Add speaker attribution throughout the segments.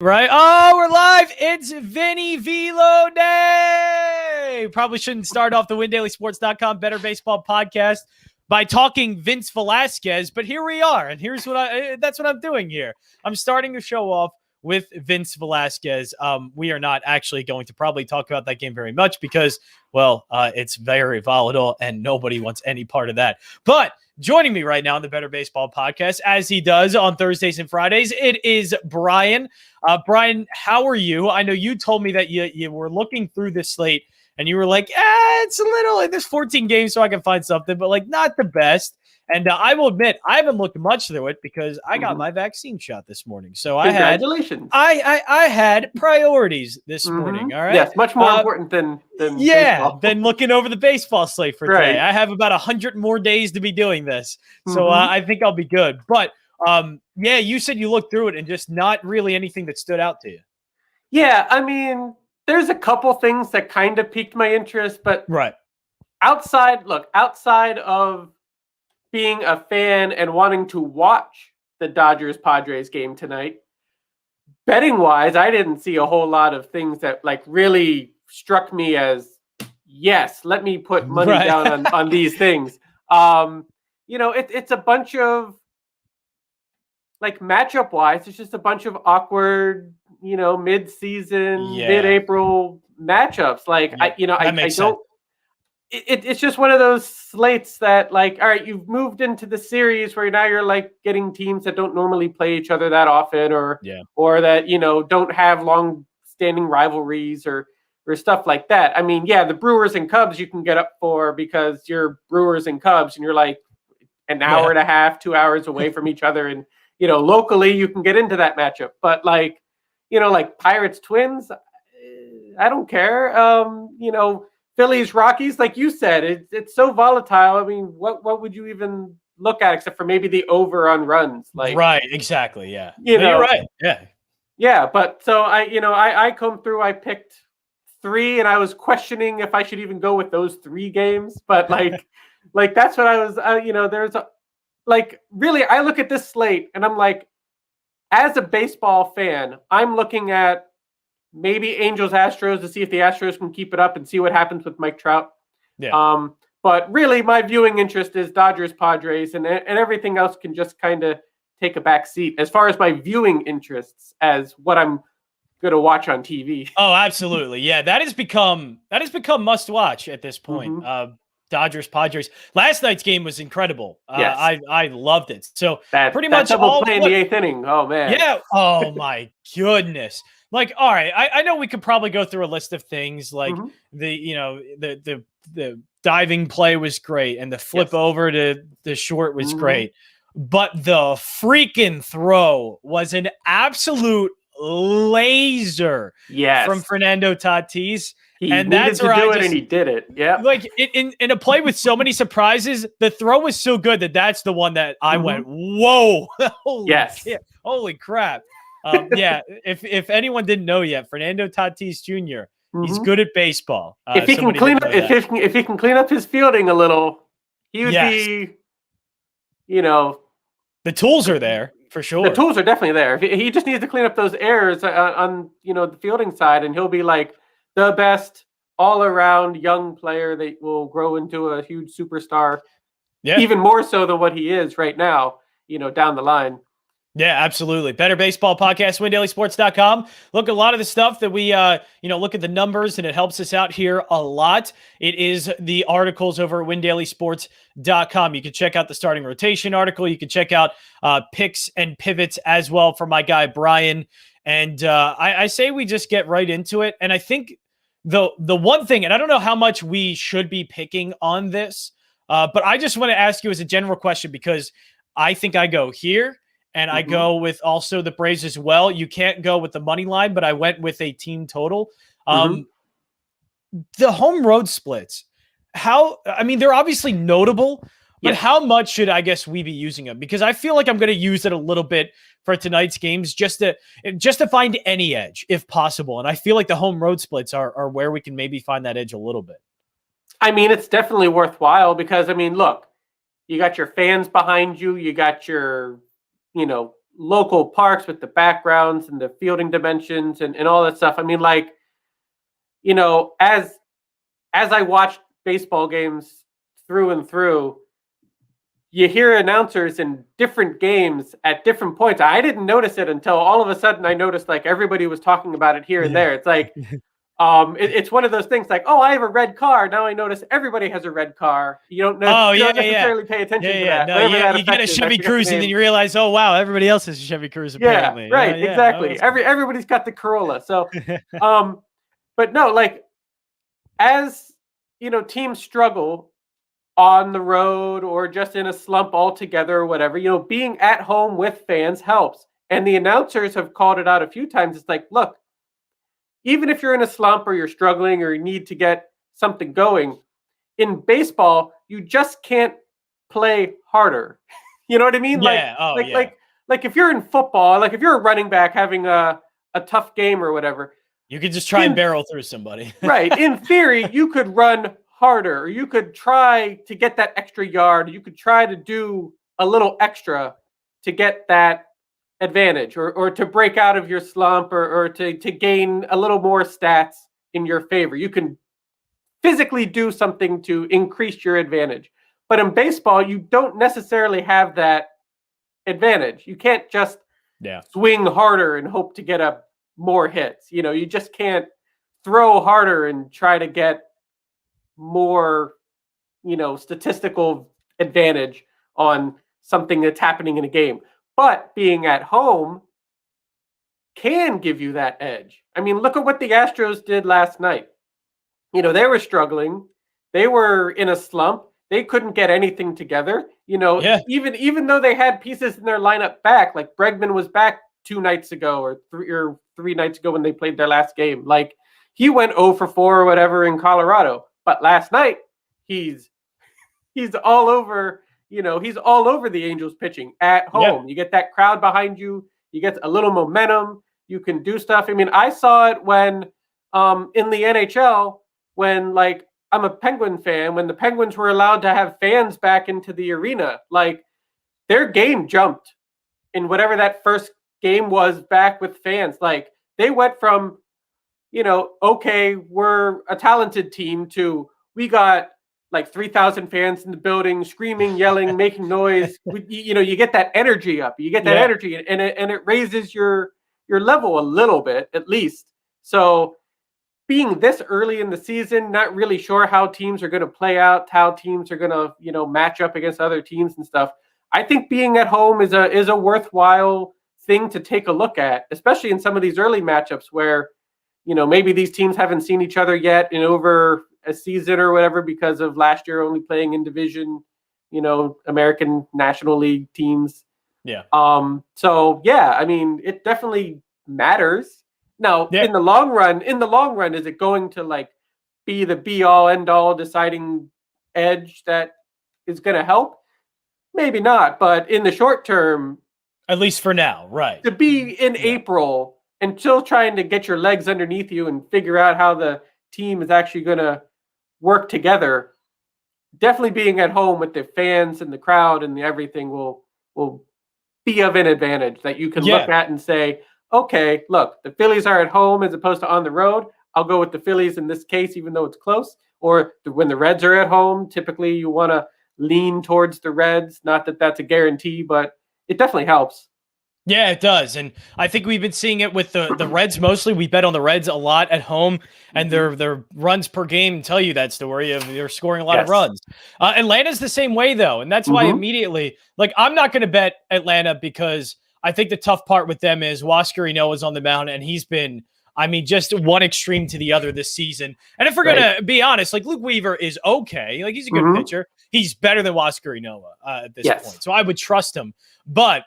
Speaker 1: Right? Oh, we're live. It's Vinny Velo Day. Probably shouldn't start off the WinDailySports.com Bettor Baseball Podcast by talking Vince Velasquez, but here we are, and that's what I'm doing here. I'm starting the show off with Vince Velasquez. We are not actually going to probably talk about that game very much because, it's very volatile and nobody wants any part of that. But joining me right now on the Bettor Baseball Podcast, as he does on Thursdays and Fridays, it is Brian. Brian, how are you? I know you told me that you were looking through this slate and you were like, it's a little, there's 14 games so I can find something, but like not the best. And I will admit, I haven't looked much through it because I got my vaccine shot this morning. So
Speaker 2: Congratulations.
Speaker 1: I had priorities this morning. All right.
Speaker 2: Yes, much more important than baseball.
Speaker 1: Than looking over the baseball slate for today. I have about 100 more days to be doing this. So I think I'll be good. But you said you looked through it and just not really anything that stood out to you.
Speaker 2: Yeah, I mean, there's a couple things that kind of piqued my interest, but outside of being a fan and wanting to watch the Dodgers-Padres game tonight, betting-wise, I didn't see a whole lot of things that like really struck me as, yes, let me put money down on these things. It's a bunch of, like matchup-wise, it's just a bunch of awkward, mid-season, mid-April matchups. Like, I don't. It's just one of those slates that, like, all right, you've moved into the series where now you're like getting teams that don't normally play each other that often, or that don't have long-standing rivalries or stuff like that. I mean, the Brewers and Cubs you can get up for because you're Brewers and Cubs, and you're like an hour and a half, 2 hours away from each other, and locally you can get into that matchup. But like Pirates Twins, I don't care. Phillies, Rockies, like you said, it's so volatile. I mean, what would you even look at except for maybe the over on runs? Like, right,
Speaker 1: exactly, yeah.
Speaker 2: You're
Speaker 1: right,
Speaker 2: yeah. But so I come through. I picked 3, and I was questioning if I should even go with those 3 games. But like that's what I was. There's really, I look at this slate and I'm like, as a baseball fan, I'm looking at maybe Angels Astros to see if the Astros can keep it up and see what happens with Mike Trout. But really my viewing interest is Dodgers Padres, and everything else can just kind of take a back seat as far as my viewing interests as what I'm going to watch on TV.
Speaker 1: Oh, absolutely. Yeah, that has become must watch at this point. Dodgers Padres. Last night's game was incredible. I loved it. So pretty much
Speaker 2: double play in the 8th inning. Oh man.
Speaker 1: Yeah. Oh my goodness. Like, all right, I know we could probably go through a list of things like the diving play was great and the flip over to the short was great, but the freaking throw was an absolute laser from Fernando Tatis.
Speaker 2: And that's where and he did it. Yeah.
Speaker 1: Like in a play with so many surprises, the throw was so good that's the one that I went, whoa. Holy crap. If anyone didn't know yet, Fernando Tatis Jr., he's good at baseball.
Speaker 2: If he can clean up his fielding a little, he would be,
Speaker 1: the tools are there for sure.
Speaker 2: The tools are definitely there. He just needs to clean up those errors on the fielding side, and he'll be like the best all-around young player that will grow into a huge superstar. Yeah. Even more so than what he is right now, down the line.
Speaker 1: Yeah, absolutely. Bettor Baseball Podcast, WinDailySports.com. Look, a lot of the stuff that we, look at the numbers, and it helps us out here a lot. It is the articles over at WinDailySports.com. You can check out the starting rotation article. You can check out picks and pivots as well for my guy, Brian. And I say we just get right into it. And I think the one thing, and I don't know how much we should be picking on this, but I just want to ask you as a general question, because I think I go here. And I go with also the Braves as well. You can't go with the money line, but I went with a team total. The home road splits, they're obviously notable, but how much should, I guess, we be using them? Because I feel like I'm going to use it a little bit for tonight's games just to find any edge if possible. And I feel like the home road splits are where we can maybe find that edge a little bit.
Speaker 2: I mean, it's definitely worthwhile because, look, you got your fans behind you. You got your local parks with the backgrounds and the fielding dimensions and all that stuff. I mean, like, you know, as I watched baseball games through and through, you hear announcers in different games at different points. I didn't notice it until all of a sudden I noticed like everybody was talking about it here and there. It's like, it's one of those things like, oh, I have a red car. Now I notice everybody has a red car. You don't know. You don't necessarily pay attention to that.
Speaker 1: No, you get a Chevy Cruze and then you realize, oh wow, everybody else has a Chevy Cruze apparently.
Speaker 2: Yeah, right, exactly. Everybody's got the Corolla. So, but no, like as you know, teams struggle on the road or just in a slump altogether or whatever. You know, being at home with fans helps. And the announcers have called it out a few times. It's like, look, even if you're in a slump or you're struggling or you need to get something going, in baseball, you just can't play harder. You know what I mean?
Speaker 1: Yeah.
Speaker 2: Like if you're in football, like if you're a running back having a tough game or whatever,
Speaker 1: you could just try and barrel through somebody.
Speaker 2: Right. In theory, you could run harder, or you could try to get that extra yard. You could try to do a little extra to get that advantage or to break out of your slump or to gain a little more stats in your favor. You can physically do something to increase your advantage. But in baseball, you don't necessarily have that advantage. You can't just swing harder and hope to get more hits. You know, you just can't throw harder and try to get more, you know, statistical advantage on something that's happening in a game. But being at home can give you that edge. I mean, look at what the Astros did last night. You know, they were struggling. They were in a slump. They couldn't get anything together. You know, even though they had pieces in their lineup back, like Bregman was back 2 nights ago or 3 nights ago when they played their last game. Like he went 0 for 4 or whatever in Colorado. But last night, he's all over, you know, he's all over the Angels pitching at home. Yep. You get that crowd behind you. You get a little momentum. You can do stuff. I mean, I saw it when in the NHL, when like I'm a Penguin fan, when the Penguins were allowed to have fans back into the arena, like their game jumped in whatever that first game was back with fans. Like they went from, you know, okay, we're a talented team to we got like 3,000 fans in the building, screaming, yelling, making noise. You know, you get that energy up. You get that energy, and it raises your level a little bit, at least. So being this early in the season, not really sure how teams are going to play out, how teams are going to, you know, match up against other teams and stuff. I think being at home is a worthwhile thing to take a look at, especially in some of these early matchups where, you know, maybe these teams haven't seen each other yet in over a season or whatever because of last year only playing in division, you know, American National League teams.
Speaker 1: Yeah.
Speaker 2: So yeah, I mean, it definitely matters. Now, in the long run, is it going to like be the be all end all deciding edge that is going to help? Maybe not, but in the short term,
Speaker 1: at least for now, right?
Speaker 2: To be in April and still trying to get your legs underneath you and figure out how the team is actually going to work together, definitely being at home with the fans and the crowd and everything will be of an advantage that you can look at and say, okay, look, the Phillies are at home as opposed to on the road. I'll go with the Phillies in this case, even though it's close. Or when the Reds are at home, typically you want to lean towards the Reds. Not that that's a guarantee, but it definitely helps.
Speaker 1: Yeah, it does. And I think we've been seeing it with the Reds mostly. We bet on the Reds a lot at home, and their runs per game tell you that story of they're scoring a lot of runs. Atlanta's the same way, though. And that's why immediately, like, I'm not going to bet Atlanta because I think the tough part with them is Huascar Ynoa's on the mound, and he's been, I mean, just one extreme to the other this season. And if we're going to be honest, like, Luke Weaver is okay. Like, he's a good pitcher. He's better than Huascar Ynoa at this point. So I would trust him. But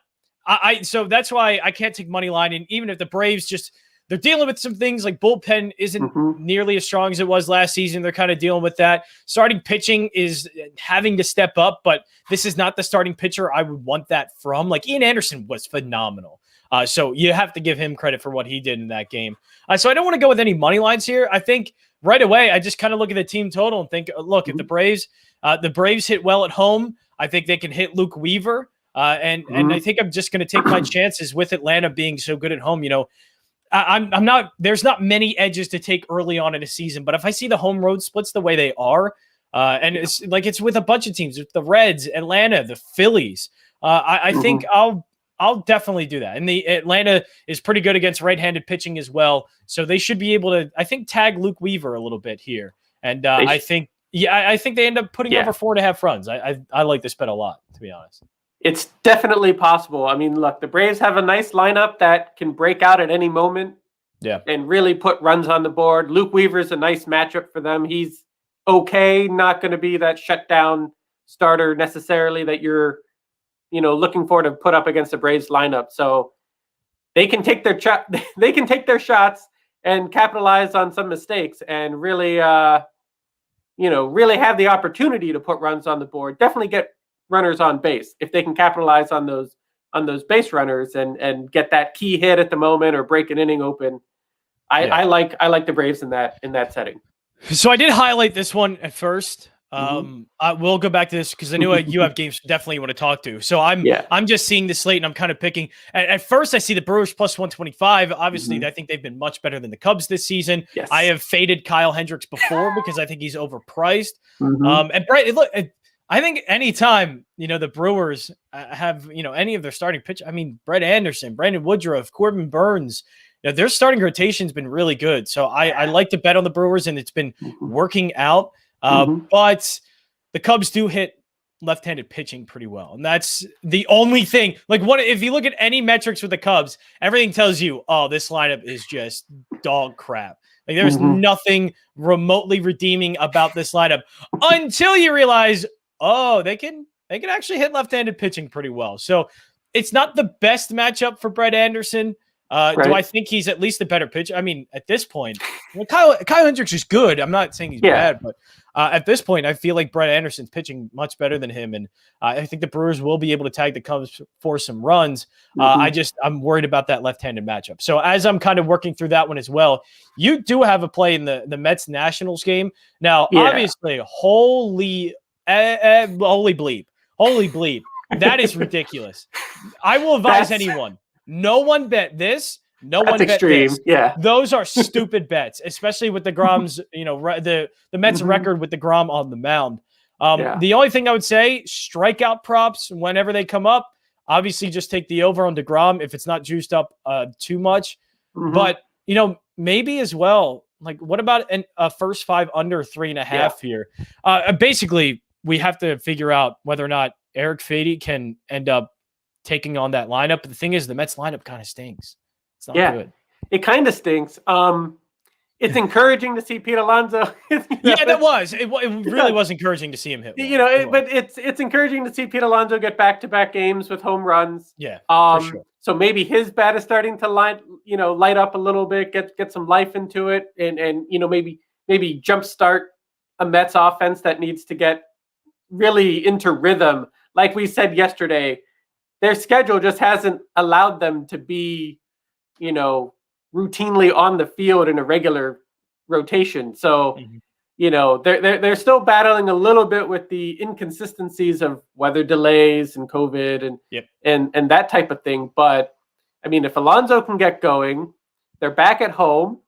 Speaker 1: so that's why I can't take money line. And even if the Braves they're dealing with some things like bullpen isn't nearly as strong as it was last season. They're kind of dealing with that. Starting pitching is having to step up, but this is not the starting pitcher I would want that from. Like Ian Anderson was phenomenal. So you have to give him credit for what he did in that game. So I don't want to go with any money lines here. I think right away, I just kind of look at the team total and think, look, if the Braves hit well at home, I think they can hit Luke Weaver. And I think I'm just going to take my chances with Atlanta being so good at home. I'm not. There's not many edges to take early on in a season, but if I see the home road splits the way they are, and it's with a bunch of teams, the Reds, Atlanta, the Phillies, I think I'll definitely do that. And the Atlanta is pretty good against right-handed pitching as well, so they should be able to, I think, tag Luke Weaver a little bit here. And I think they end up putting over 4.5 runs. I like this bet a lot, to be honest.
Speaker 2: It's definitely possible. I mean, look, the Braves have a nice lineup that can break out at any moment and really put runs on the board. Luke Weaver's a nice matchup for them. He's okay, not going to be that shutdown starter necessarily that you're, looking for to put up against the Braves lineup. So they can take their shots and capitalize on some mistakes and really, really have the opportunity to put runs on the board. Definitely get runners on base if they can capitalize on those base runners and get that key hit at the moment or break an inning open. I like the Braves in that setting.
Speaker 1: So I did highlight this one at first. I will go back to this because I knew you have games definitely you want to talk to. So I'm just seeing the slate and I'm kind of picking. At first, I see the Brewers plus 125. Obviously, I think they've been much better than the Cubs this season. Yes. I have faded Kyle Hendricks before because I think he's overpriced. And Brett, look. I think anytime, the Brewers have, any of their starting pitch, I mean, Brett Anderson, Brandon Woodruff, Corbin Burns, their starting rotation's been really good. So I like to bet on the Brewers and it's been working out. But the Cubs do hit left-handed pitching pretty well. And that's the only thing. If you look at any metrics with the Cubs, everything tells you, oh, this lineup is just dog crap. There's nothing remotely redeeming about this lineup until you realize, oh, they can actually hit left-handed pitching pretty well. So it's not the best matchup for Brett Anderson. Do I think he's at least a better pitcher? I mean, at this point, Kyle Hendricks is good. I'm not saying he's bad, but at this point, I feel like Brett Anderson's pitching much better than him. And I think the Brewers will be able to tag the Cubs for some runs. I'm worried about that left-handed matchup. So as I'm kind of working through that one as well, you do have a play in the Mets Nationals game. Now, obviously, holy bleep. That is ridiculous. I will advise anyone. No one bet this. No one bet
Speaker 2: extreme.
Speaker 1: This.
Speaker 2: Yeah.
Speaker 1: Those are stupid bets, especially with the Grom's, the Mets record with the Grom on the mound. The only thing I would say, strikeout props whenever they come up, obviously just take the over on DeGrom if it's not juiced up too much. But, maybe as well, what about a first 5 under 3.5 here? Basically, we have to figure out whether or not Eric Fady can end up taking on that lineup. But the thing is, the Mets lineup kind of stinks. It's not good.
Speaker 2: It kind of stinks. It's encouraging to see Pete Alonso.
Speaker 1: That was. It really was encouraging to see him hit.
Speaker 2: But it's encouraging to see Pete Alonso get back-to-back games with home runs.
Speaker 1: Yeah, for sure.
Speaker 2: So maybe his bat is starting to light up a little bit, get some life into it, and maybe jumpstart a Mets offense that needs to get really into rhythm. Like we said yesterday, their schedule just hasn't allowed them to be, routinely on the field in a regular rotation. So, they're still battling a little bit with the inconsistencies of weather delays and COVID and that type of thing. But I mean, if Alonso can get going, they're back at home.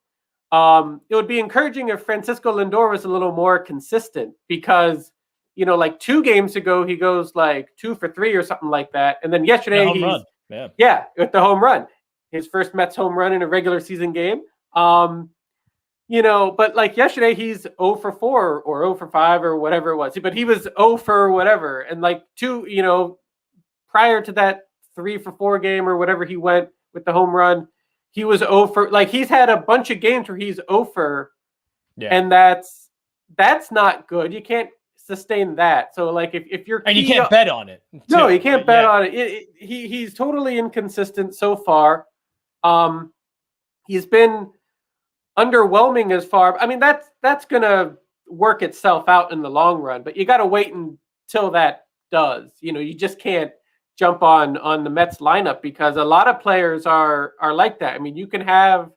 Speaker 2: It would be encouraging if Francisco Lindor was a little more consistent because, 2 games ago, he goes 2 for 3 or something like that. And then yesterday, with the home run, his first Mets home run in a regular season game. But yesterday, he's 0 for 4 or 0 for 5 or whatever it was. But he was 0 for whatever. And 2, prior to that 3 for 4 game or whatever he went with the home run, he was 0 for, he's had a bunch of games where he's 0 for. Yeah. And that's not good. You can't sustain that. So if you're
Speaker 1: and you can't bet on it.
Speaker 2: No, you can't bet on it. He's totally inconsistent so far. He's been underwhelming as far. I mean, that's gonna work itself out in the long run, but you got to wait until that does. You just can't jump on the Mets lineup because a lot of players are like that. I mean, you can have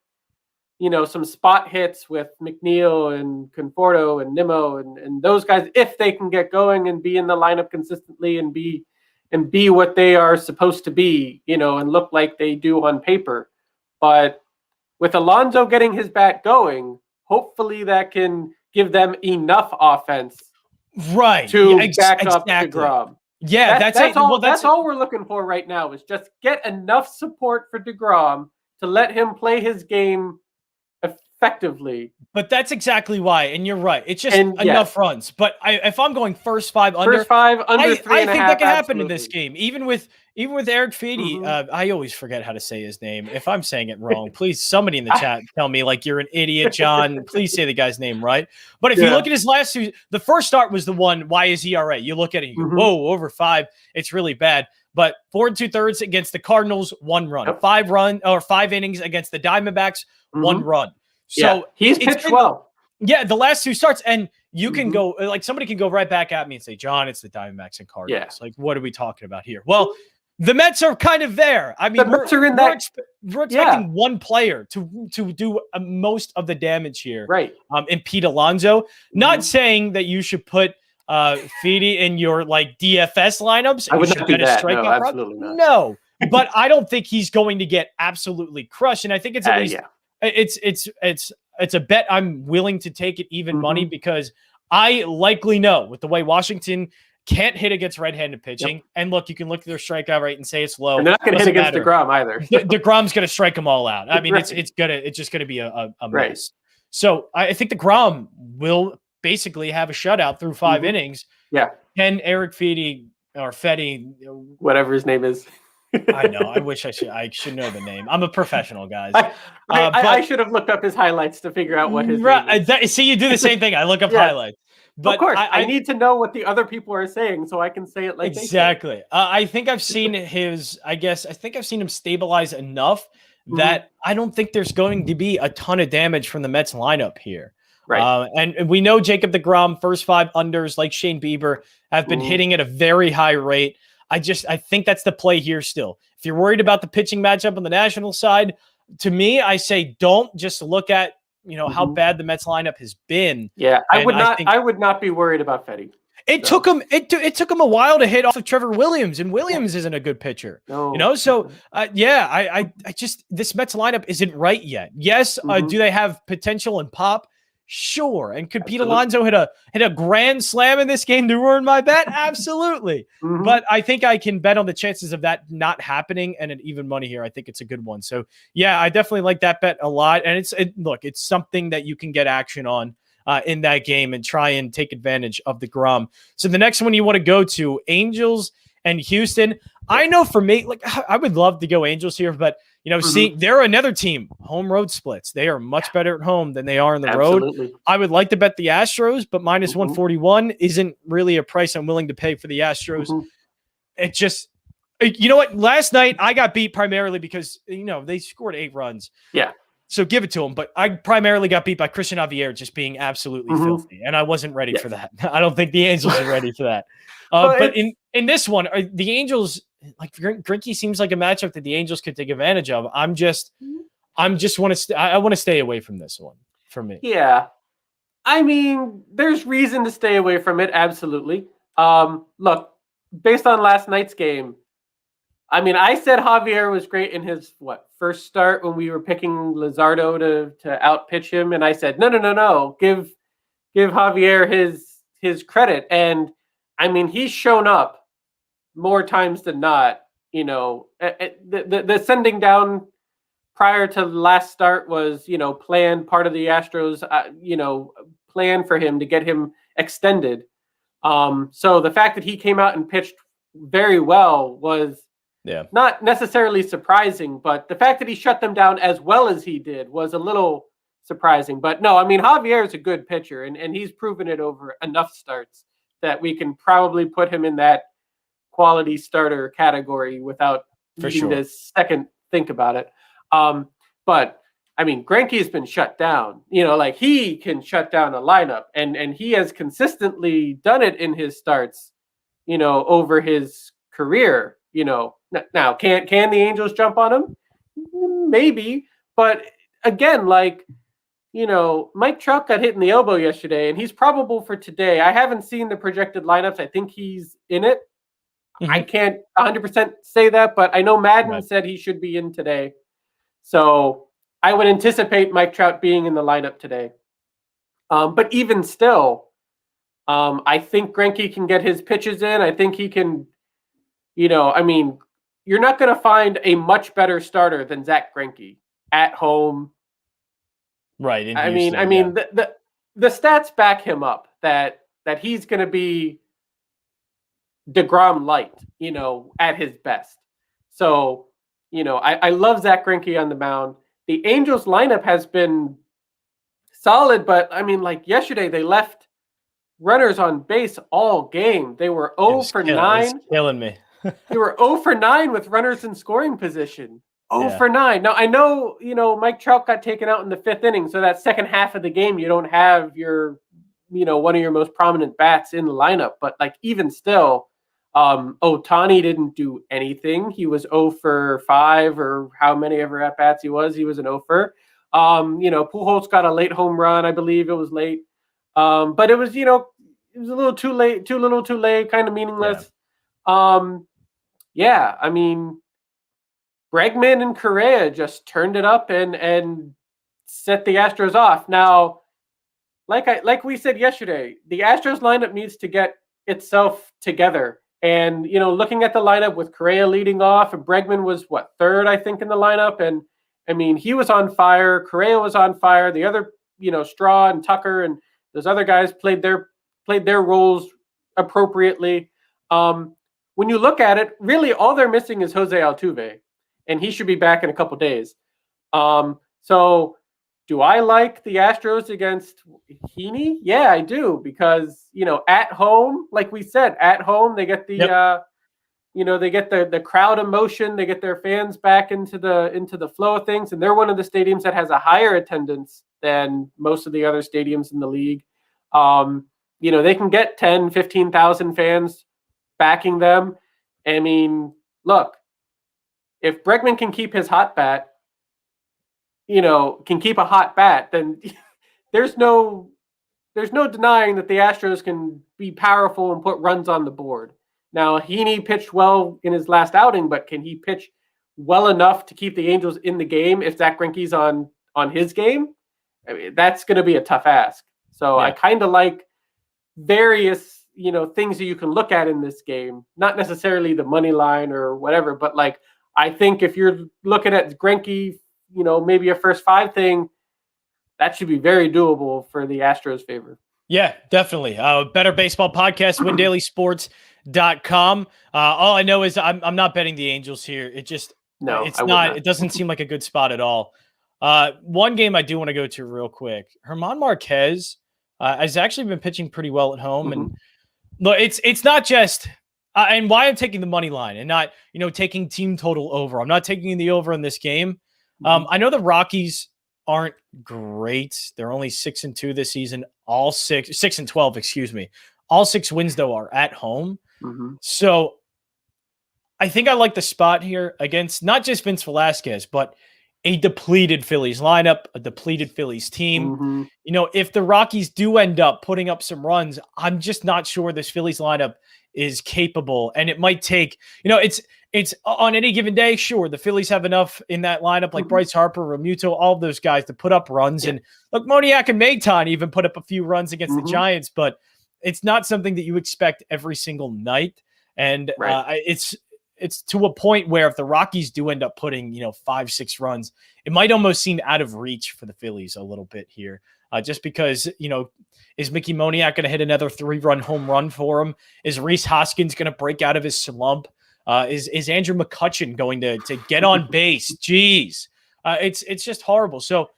Speaker 2: some spot hits with McNeil and Conforto and Nimmo and those guys if they can get going and be in the lineup consistently and be and be what they are supposed to be, and look like they do on paper. But with Alonso getting his bat going, hopefully that can give them enough offense to back up DeGrom.
Speaker 1: Yeah,
Speaker 2: that's all we're looking for right now is just get enough support for DeGrom to let him play his game effectively.
Speaker 1: But that's exactly why, and you're right. It's just enough runs. But if I'm going first five under, I think that can happen in this game. Even with Eric Feedy, I always forget how to say his name. If I'm saying it wrong, please somebody in the chat tell me like you're an idiot, John. Please say the guy's name right. But if you look at his last two, the first start was the one. Why is ERA? You look at it, you go, whoa, over 5. It's really bad. But 4 2/3 against the Cardinals, 1 run. 5 innings against the Diamondbacks, 1 run. So
Speaker 2: he's pitched well.
Speaker 1: Yeah, the last 2 starts, and you can go like somebody can go right back at me and say, John, it's the Diamondbacks and Cardinals. Like, what are we talking about here? Well, the Mets are kind of there. I mean, we're expecting one player to do most of the damage here,
Speaker 2: right?
Speaker 1: In Pete Alonso. Not saying that you should put Feedy in your like DFS lineups.
Speaker 2: I would not do that. No, absolutely not.
Speaker 1: No, but I don't think he's going to get absolutely crushed, and I think it's at least. It's a bet I'm willing to take at even money because I likely know with the way Washington can't hit against right-handed pitching. And look, you can look at their strikeout rate and say it's low.
Speaker 2: And they're not going to hit against DeGrom either.
Speaker 1: DeGrom's going to strike them all out. I mean, it's just going to be a mess. So I think DeGrom will basically have a shutout through 5 innings.
Speaker 2: Yeah.
Speaker 1: Can Eric Feedy or Fetty,
Speaker 2: whatever his name is.
Speaker 1: I know. I wish I should know the name. I'm a professional, guys.
Speaker 2: I should have looked up his highlights to figure out what his name is.
Speaker 1: See, you do the same thing. I look up highlights. But
Speaker 2: of course, I need to know what the other people are saying so I can say it like
Speaker 1: exactly.
Speaker 2: They say.
Speaker 1: I think I've seen I've seen him stabilize enough that I don't think there's going to be a ton of damage from the Mets lineup here.
Speaker 2: Right.
Speaker 1: And we know Jacob deGrom, first 5 unders, like Shane Bieber, have been hitting at a very high rate. I think that's the play here still. If you're worried about the pitching matchup on the national side, to me, I say don't just look at, how bad the Mets lineup has been.
Speaker 2: Yeah, I would not be worried about Fetty.
Speaker 1: It took him a while to hit off of Trevor Williams, and Williams isn't a good pitcher.
Speaker 2: No.
Speaker 1: So I just this Mets lineup isn't right yet. Yes, do they have potential and pop? Sure. And could Pete Alonso hit a grand slam in this game to ruin my bet? Absolutely. But I think I can bet on the chances of that not happening, and at even money here, I think it's a good one. So yeah, I definitely like that bet a lot. And it's something that you can get action on in that game and try and take advantage of the Grom. So the next one you want to go to, Angels and Houston. I know for me, like I would love to go Angels here, but see, they're another team, home road splits. They are much better at home than they are on the road. I would like to bet the Astros, but minus 141 isn't really a price I'm willing to pay for the Astros. It just, you know what? Last night I got beat primarily because, they scored 8 runs.
Speaker 2: Yeah.
Speaker 1: So give it to them. But I primarily got beat by Christian Javier just being absolutely filthy. And I wasn't ready for that. I don't think the Angels are ready for that. But in this one, the Angels, like Greinke seems like a matchup that the Angels could take advantage of. I want to stay away from this one for me.
Speaker 2: Yeah. I mean, there's reason to stay away from it. Absolutely. Look, based on last night's game, I mean, I said Javier was great in his first start when we were picking Luzardo to outpitch him, and I said no, give Javier his credit, and I mean he's shown up more times than not. The sending down prior to the last start was planned, part of the Astros plan for him to get him extended. So the fact that he came out and pitched very well was.
Speaker 1: Yeah.
Speaker 2: Not necessarily surprising, but the fact that he shut them down as well as he did was a little surprising. But no, I mean, Javier is a good pitcher, and he's proven it over enough starts that we can probably put him in that quality starter category without needing to second think about it. But I mean, Greinke has been shut down. He can shut down a lineup, and he has consistently done it in his starts, over his career. Now, can the Angels jump on him? Maybe. But again, Mike Trout got hit in the elbow yesterday, and he's probable for today. I haven't seen the projected lineups. I think he's in it. I can't 100% say that, but I know Madden said he should be in today. So I would anticipate Mike Trout being in the lineup today. But even still, I think Greinke can get his pitches in. I think he can, I mean, you're not going to find a much better starter than Zach Greinke at home.
Speaker 1: Right.
Speaker 2: I mean, the stats back him up that he's going to be DeGrom light, at his best. So, I love Zach Greinke on the mound. The Angels lineup has been solid, but I mean, like yesterday, they left runners on base all game. They were 0 for 9.
Speaker 1: It's killing me.
Speaker 2: They were 0 for 9 with runners in scoring position. 0 for 9. Now, I know, Mike Trout got taken out in the 5th inning, so that second half of the game, you don't have your, one of your most prominent bats in the lineup. But, like, even still, Ohtani didn't do anything. He was 0 for 5 or how many ever at-bats he was. He was an 0 for. Pujols got a late home run. I believe it was late. But it was, it was a little too late, too little too late, kind of meaningless. Yeah. I mean, Bregman and Correa just turned it up and set the Astros off. Now, like we said yesterday, the Astros lineup needs to get itself together. And, looking at the lineup with Correa leading off, and Bregman was, third, I think, in the lineup. And, I mean, he was on fire. Correa was on fire. The other, Straw and Tucker and those other guys played their roles appropriately. When you look at it, really all they're missing is Jose Altuve, and he should be back in a couple days. So do I like the Astros against Heaney? Yeah, I do, because, at home, like we said, at home, they get the, they get the crowd emotion, they get their fans back into the flow of things. And they're one of the stadiums that has a higher attendance than most of the other stadiums in the league. They can get 10, 15,000 fans backing them. I mean, look, if Bregman can keep his hot bat, can keep a hot bat, then there's no denying that the Astros can be powerful and put runs on the board. Now, Heaney pitched well in his last outing, but can he pitch well enough to keep the Angels in the game if Zach Greinke's on his game? I mean, that's going to be a tough ask. So I kind of like various, things that you can look at in this game, not necessarily the money line or whatever, but like, I think if you're looking at Greinke, maybe a first 5 thing, that should be very doable for the Astros' favor.
Speaker 1: Yeah, definitely. Bettor Baseball Podcast, WinDailySports.com. All I know is I'm not betting the Angels here. It doesn't seem like a good spot at all. One game I do want to go to real quick. German Marquez has actually been pitching pretty well at home. And look, it's not just and why I'm taking the money line and not, taking team total over. I'm not taking the over in this game. I know the Rockies aren't great. They're only 6-2 this season. 6-12, excuse me. All 6 wins though are at home. So I think I like the spot here against not just Vince Velasquez, but a depleted Phillies lineup, a depleted Phillies team. If the Rockies do end up putting up some runs, I'm just not sure this Phillies lineup is capable. And it might take, it's on any given day. Sure, the Phillies have enough in that lineup, like Bryce Harper, Realmuto, all of those guys to put up runs. And look, Moniak and Maton even put up a few runs against the Giants, but it's not something that you expect every single night. And it's to a point where if the Rockies do end up putting, 5-6 runs, it might almost seem out of reach for the Phillies a little bit here. Just because, is Mickey Moniak going to hit another 3-run home run for him? Is Rhys Hoskins going to break out of his slump? Is Andrew McCutchen going to get on base? Jeez. It's just horrible. So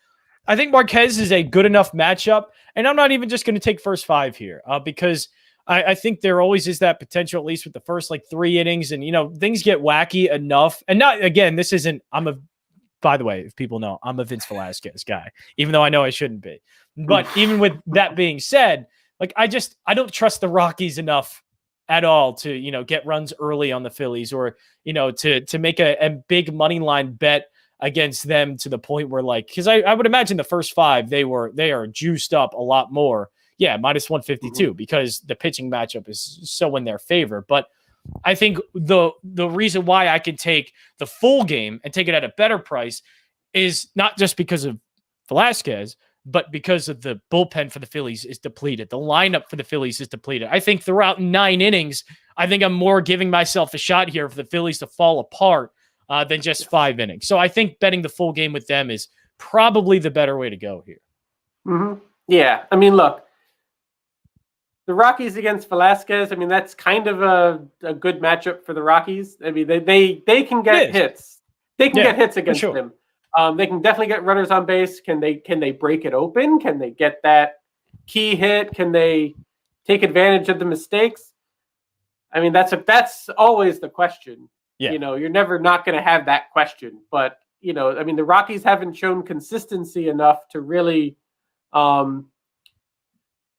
Speaker 1: I think Marquez is a good enough matchup. And I'm not even just going to take first 5 here because I think there always is that potential, at least with the first 3 innings, and things get wacky enough. And not again, this isn't. By the way, if people know, I'm a Vince Velasquez guy, even though I know I shouldn't be. But even with that being said, I don't trust the Rockies enough at all to get runs early on the Phillies or to make a big money line bet against them to the point where because I would imagine the first 5 they are juiced up a lot more. Yeah, minus 152 because the pitching matchup is so in their favor. But I think the reason why I can take the full game and take it at a better price is not just because of Velasquez, but because of the bullpen for the Phillies is depleted. The lineup for the Phillies is depleted. I think throughout 9 innings, I think I'm more giving myself a shot here for the Phillies to fall apart than just 5 innings. So I think betting the full game with them is probably the better way to go here.
Speaker 2: Mm-hmm. Yeah. I mean, look, the Rockies against Velasquez, I mean, that's kind of a good matchup for the Rockies. I mean, they can get hits. They can get hits against him. They can definitely get runners on base. Can they break it open? Can they get that key hit? Can they take advantage of the mistakes? I mean, that's always the question. Yeah. You're never not going to have that question. But, I mean, the Rockies haven't shown consistency enough to really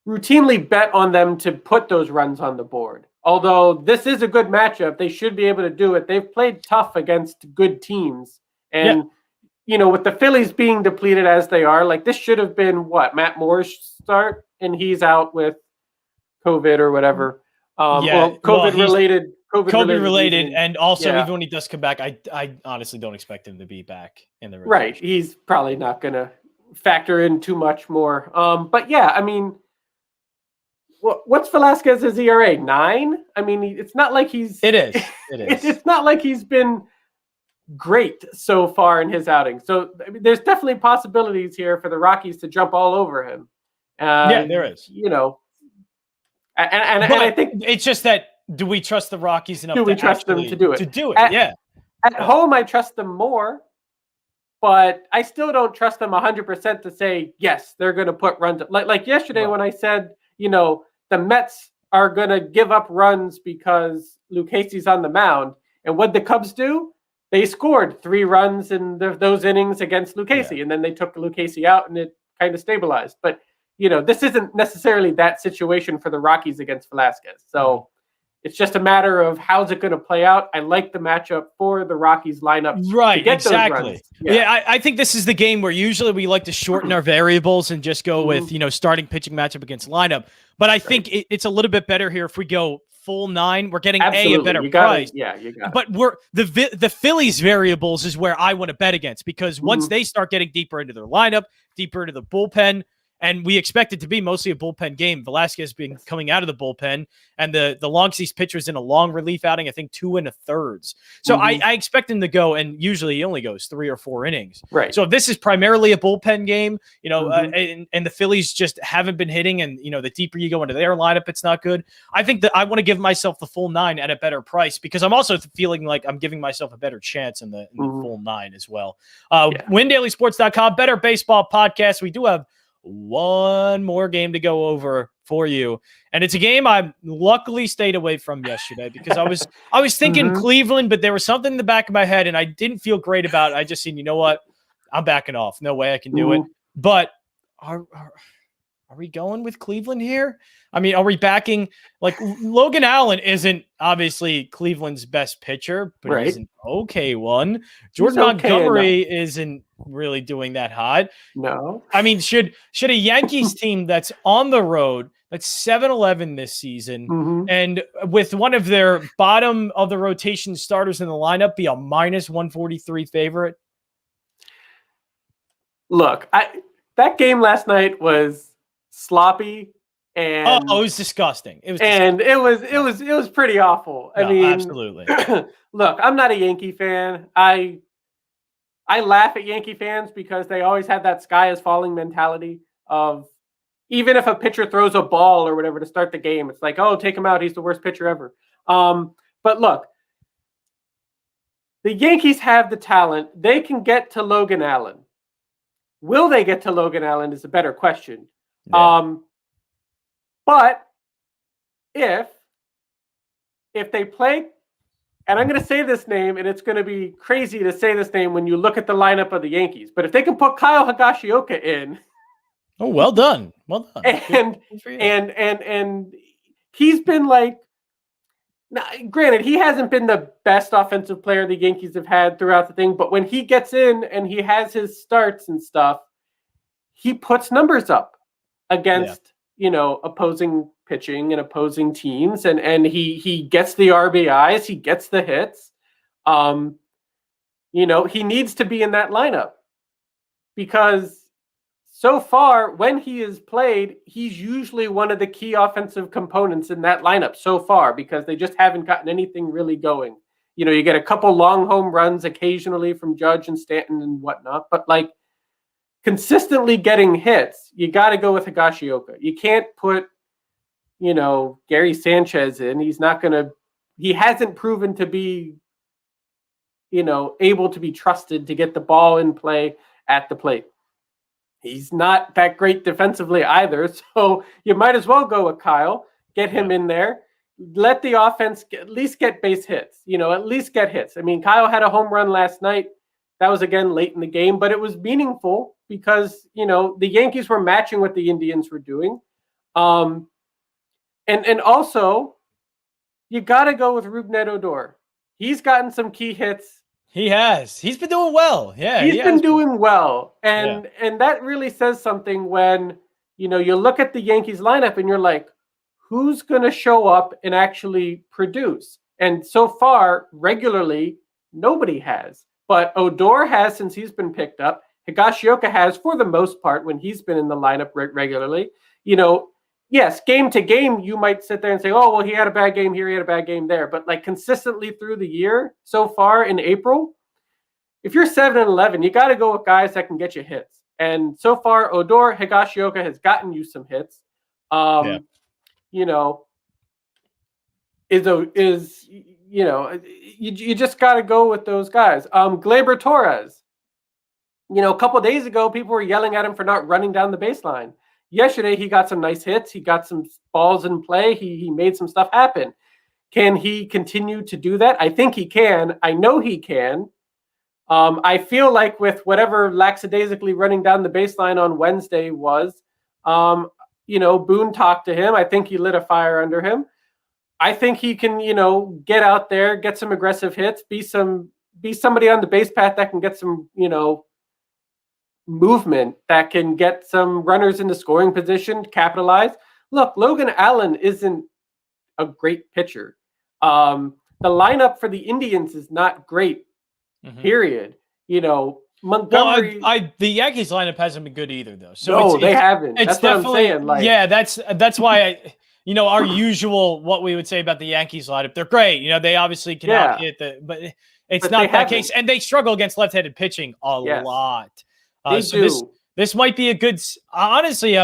Speaker 2: routinely bet on them to put those runs on the board. Although this is a good matchup, they should be able to do it. They've played tough against good teams. And, with the Phillies being depleted as they are, like this should have been Matt Moore's start, and he's out with COVID or whatever. COVID related. And also, even when he does come back, I honestly don't expect him to be back in the rotation. Right. He's probably not going to factor in too much more. But yeah, I mean, what's Velasquez's ERA? 9? I mean, it's not like he's... It is. It's not like he's been great so far in his outing. So I mean, there's definitely possibilities here for the Rockies to jump all over him. There is. And I think... It's just that, do we trust the Rockies enough to trust them to do it? At home, I trust them more. But I still don't trust them 100% to say, yes, they're going to put runs. Like yesterday when I said, the Mets are going to give up runs because Lucchese's on the mound. And what the Cubs do? They scored 3 runs in those innings against Lucchese. Yeah. And then they took Lucchese out and it kind of stabilized. But, this isn't necessarily that situation for the Rockies against Velasquez. So it's just a matter of how's it going to play out. I like the matchup for the Rockies lineup. Right, exactly. Yeah, I think this is the game where usually we like to shorten our variables and just go with, starting pitching matchup against lineup. But I think it's a little bit better here if we go full 9. We're getting a better price. Yeah, you got it. But we're the Phillies variables is where I want to bet against, because once they start getting deeper into their lineup, deeper into the bullpen, and we expect it to be mostly a bullpen game. Velasquez being coming out of the bullpen, and the longest these pitchers in a long relief outing, I think 2 1/3. So I expect him to go, and usually he only goes 3 or 4 innings. Right. So if this is primarily a bullpen game, and the Phillies just haven't been hitting, and the deeper you go into their lineup, it's not good. I think that I want to give myself the full 9 at a better price, because I'm also feeling like I'm giving myself a better chance in the full 9 as well. WinDailySports.com, Bettor Baseball Podcast. We do have one more game to go over for you, and it's a game I luckily stayed away from yesterday because I was thinking Cleveland, but there was something in the back of my head and I didn't feel great about it. I just seen, you know what, I'm backing off. No way I can do it. But are we going with Cleveland here? I mean, are we backing, like, Logan Allen isn't obviously Cleveland's best pitcher, but he's an okay one. Jordan Montgomery isn't really doing that hot. No. I mean, should a Yankees team that's on the road, that's 7-11 this season, and with one of their bottom of the rotation starters in the lineup, be a -143 favorite? Look, that game last night was sloppy. And it was disgusting. It was pretty awful. I mean, absolutely. Look, I'm not a Yankee fan. I laugh at Yankee fans because they always have that sky is falling mentality of, even if a pitcher throws a ball or whatever to start the game, it's like, oh, take him out. He's the worst pitcher ever. But look, the Yankees have the talent. They can get to Logan Allen. Will they get to Logan Allen is a better question. Yeah. But if they play, and I'm going to say this name, and it's going to be crazy to say this name when you look at the lineup of the Yankees, but if they can put Kyle Higashioka in, oh, well done, and he's been like, now, granted, he hasn't been the best offensive player the Yankees have had throughout the thing, but when he gets in and he has his starts and stuff, he puts numbers up against opposing pitching and opposing teams, and he gets the RBIs, he gets the hits. He needs to be in that lineup because so far when he has played, he's usually one of the key offensive components in that lineup so far because they just haven't gotten anything really going. You get a couple long home runs occasionally from Judge and Stanton and whatnot, but like consistently getting hits, you got to go with Higashioka. You can't put, Gary Sanchez in. He hasn't proven to be, able to be trusted to get the ball in play at the plate. He's not that great defensively either. So you might as well go with Kyle, get him in there, let the offense at least get base hits, at least get hits. I mean, Kyle had a home run last night. That was again late in the game, but it was meaningful because, the Yankees were matching what the Indians were doing. And also you got to go with Rougned Odor. He's gotten some key hits.
Speaker 1: He has. He's been doing well. Yeah.
Speaker 2: He's been doing well. And that really says something when, you look at the Yankees lineup and you're like, who's going to show up and actually produce? And so far, regularly, nobody has. But Odor has since he's been picked up. Higashioka has for the most part when he's been in the lineup regularly. Yes, game to game, you might sit there and say, oh, well, he had a bad game here, he had a bad game there. But like consistently through the year so far in April, if you're 7-11, you got to go with guys that can get you hits. And so far, Odor, Higashioka has gotten you some hits. You just got to go with those guys. Gleyber Torres, a couple of days ago, people were yelling at him for not running down the baseline. Yesterday, he got some nice hits. He got some balls in play. He made some stuff happen. Can he continue to do that? I think he can. I know he can. I feel like with whatever lackadaisically running down the baseline on Wednesday was, Boone talked to him. I think he lit a fire under him. I think he can, get out there, get some aggressive hits, be somebody on the base path that can get some, movement, that can get some runners into scoring position, capitalize. Look, Logan Allen isn't a great pitcher. The lineup for the Indians is not great, period. Montgomery.
Speaker 1: Well, the Yankees lineup hasn't been good either, though. So
Speaker 2: no, they haven't. That's definitely what I'm
Speaker 1: saying. That's why our usual what we would say about the Yankees lineup. They're great. They obviously can hit but it's not that case, and they struggle against left-handed pitching a lot. This might be a good. Honestly,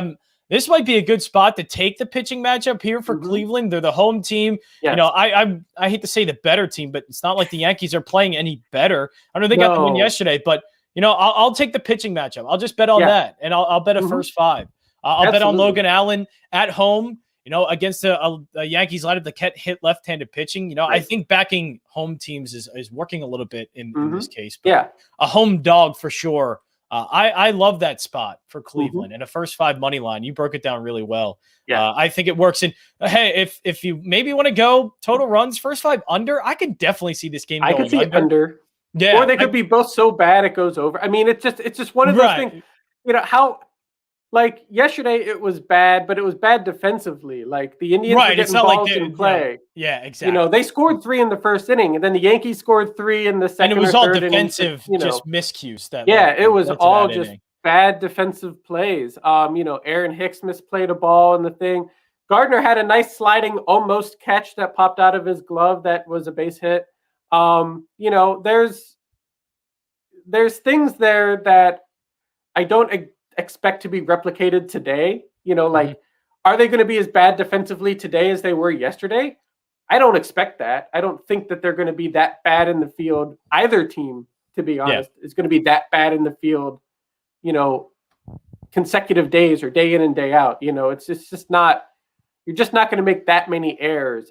Speaker 1: this might be a good spot to take the pitching matchup here for Cleveland. They're the home team. Yes. I hate to say the better team, but it's not like the Yankees are playing any better. I know they got the win yesterday, but I'll take the pitching matchup. I'll just bet on that, and I'll bet a first five. I'll bet on Logan Allen at home. Against a Yankees lineup that can't hit left-handed pitching. I think backing home teams is working a little bit in this case. But a home dog for sure. I love that spot for Cleveland and a first five money line. You broke it down really well. I think it works. And hey, if you maybe want to go total runs, first five under, I could definitely see this game.
Speaker 2: I could see it under. Yeah, or they could be both so bad it goes over. I mean, it's just one of those things. How like yesterday it was bad, but it was bad defensively. Like the Indians were getting balls in play.
Speaker 1: Yeah, exactly.
Speaker 2: They scored 3 in the first inning, and then the Yankees scored 3 in the second.
Speaker 1: And it was all defensive, just miscues.
Speaker 2: It was all just bad defensive plays. Aaron Hicks misplayed a ball in the thing. Gardner had a nice sliding almost catch that popped out of his glove that was a base hit. There's things there that I don't expect to be replicated today. Are they going to be as bad defensively today as they were yesterday? I don't expect that. I don't think that they're going to be that bad in the field. Either team, to be honest, is going to be that bad in the field, consecutive days or day in and day out. It's just not, you're just not going to make that many errors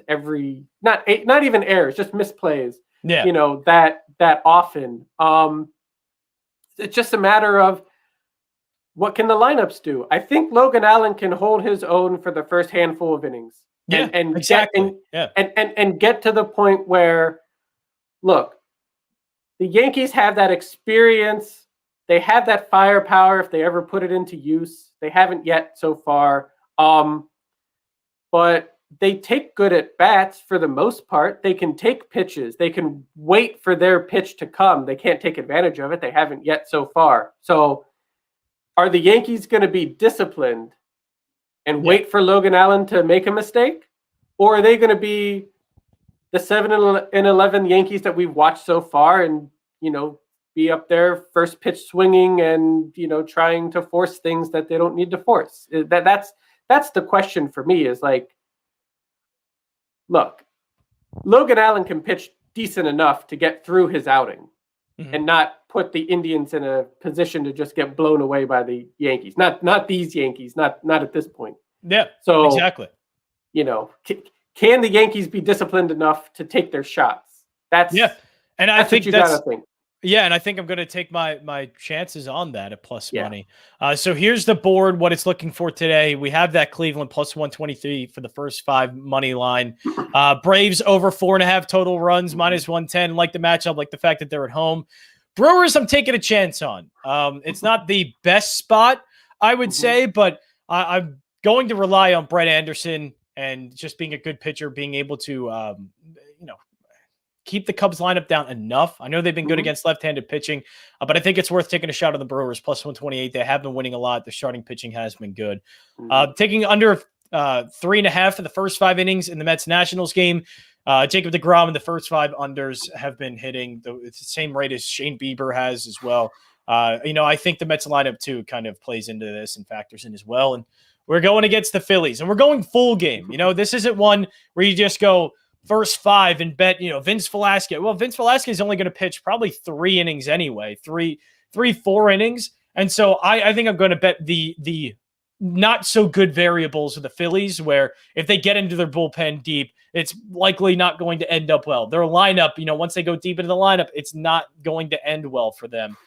Speaker 2: not even errors, just misplays, that often. It's just a matter of, what can the lineups do? I think Logan Allen can hold his own for the first handful of innings. And get to the point where, look, the Yankees have that experience. They have that firepower if they ever put it into use. They haven't yet so far. but they take good at bats for the most part. They can take pitches. They can wait for their pitch to come. They can't take advantage of it. They haven't yet so far. So are the Yankees going to be disciplined and wait for Logan Allen to make a mistake? Or are they going to be the 7-11 Yankees that we've watched so far and, be up there first pitch swinging and, trying to force things that they don't need to force? That's the question for me, is like, look, Logan Allen can pitch decent enough to get through his outing and not put the Indians in a position to just get blown away by the Yankees. Not these Yankees, not at this point.
Speaker 1: Yeah,
Speaker 2: so
Speaker 1: exactly.
Speaker 2: Can the Yankees be disciplined enough to take their shots?
Speaker 1: And I think
Speaker 2: what you gotta think.
Speaker 1: Yeah, and I think I'm going to take my chances on that at plus money. So here's the board, what it's looking for today. We have that Cleveland plus 123 for the first 5 money line. Braves over 4.5 total runs, minus 110. Like the matchup, like the fact that they're at home. Brewers, I'm taking a chance on. It's not the best spot, I would say, but I'm going to rely on Brett Anderson and just being a good pitcher, being able to, keep the Cubs lineup down enough. I know they've been good against left-handed pitching, but I think it's worth taking a shot on the Brewers plus 128. They have been winning a lot. Their starting pitching has been good. Taking under 3.5 for the first 5 innings in the Mets-Nationals game. Jacob deGrom in the first 5 unders have been hitting the same rate as Shane Bieber has as well. I think the Mets lineup too kind of plays into this and factors in as well. And we're going against the Phillies, and we're going full game. This isn't one where you just go first 5 and bet, Vince Velasquez. Well, Vince Velasquez is only going to pitch probably 3 innings anyway, 4 innings. And so I think I'm going to bet the not so good variables of the Phillies, where if they get into their bullpen deep, it's likely not going to end up well. Their lineup, once they go deep into the lineup, it's not going to end well for them.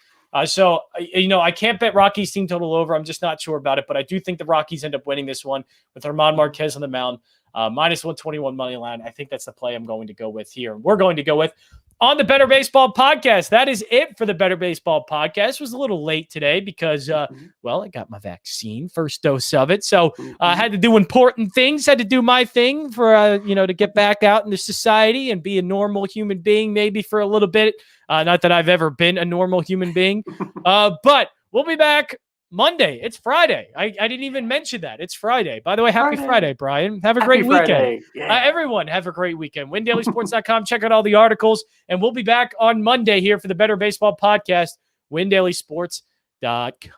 Speaker 1: So I can't bet Rockies team total over. I'm just not sure about it, but I do think the Rockies end up winning this one with German Marquez on the mound. Minus 121 money line. I think that's the play I'm going to go with here. We're going to go with on the Bettor Baseball Podcast. That is it for the Bettor Baseball Podcast. It was a little late today because, I got my vaccine, first dose of it. So I had to do important things, had to do my thing for, to get back out into society and be a normal human being, maybe for a little bit. Not that I've ever been a normal human being, but we'll be back Monday. It's Friday. I didn't even mention that. It's Friday. By the way, happy Friday, Brian. Have a great weekend. Yeah. Everyone, have a great weekend. WinDailySports.com. Check out all the articles, and we'll be back on Monday here for the Bettor Baseball Podcast. WinDailySports.com.